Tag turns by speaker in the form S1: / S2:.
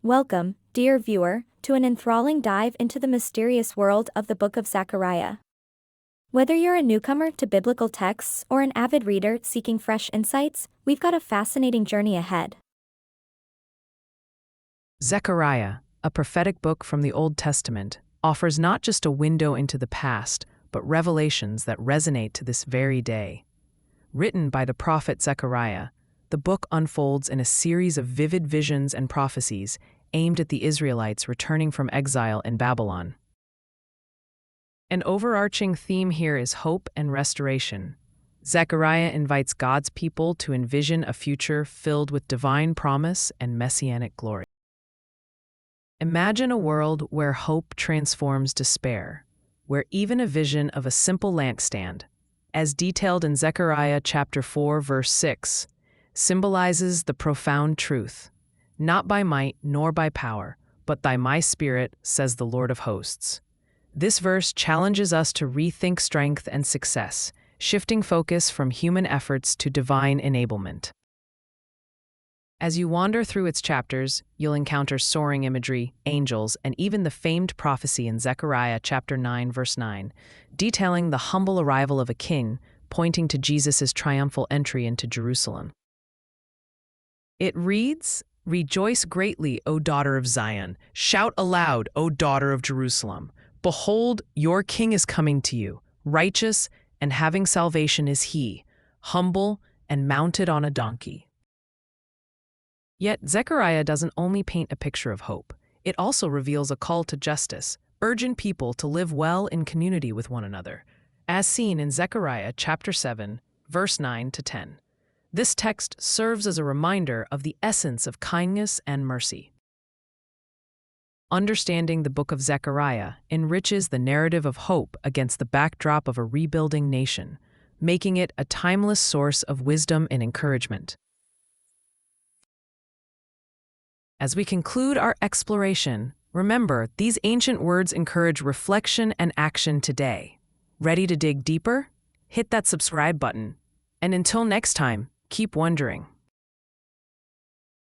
S1: Welcome, dear viewer, to an enthralling dive into the mysterious world of the Book of Zechariah. Whether you're a newcomer to biblical texts or an avid reader seeking fresh insights, we've got a fascinating journey ahead.
S2: Zechariah, a prophetic book from the Old Testament, offers not just a window into the past, but revelations that resonate to this very day. Written by the prophet Zechariah, the book unfolds in a series of vivid visions and prophecies aimed at the Israelites returning from exile in Babylon. An overarching theme here is hope and restoration. Zechariah invites God's people to envision a future filled with divine promise and messianic glory. Imagine a world where hope transforms despair, where even a vision of a simple lampstand, as detailed in Zechariah chapter 4, verse 6, symbolizes the profound truth, "Not by might nor by power, but by my Spirit, says the Lord of hosts." This verse challenges us to rethink strength and success, shifting focus from human efforts to divine enablement. As you wander through its chapters, you'll encounter soaring imagery, angels, and even the famed prophecy in Zechariah chapter 9, verse 9, detailing the humble arrival of a king, pointing to Jesus' triumphal entry into Jerusalem. It reads, "Rejoice greatly, O daughter of Zion. Shout aloud, O daughter of Jerusalem. Behold, your king is coming to you. Righteous and having salvation is he, humble and mounted on a donkey." Yet Zechariah doesn't only paint a picture of hope. It also reveals a call to justice, urging people to live well in community with one another, as seen in Zechariah chapter 7, verse 9 to 10. This text serves as a reminder of the essence of kindness and mercy. Understanding the book of Zechariah enriches the narrative of hope against the backdrop of a rebuilding nation, making it a timeless source of wisdom and encouragement. As we conclude our exploration, remember, these ancient words encourage reflection and action today. Ready to dig deeper? Hit that subscribe button. And until next time, keep wondering.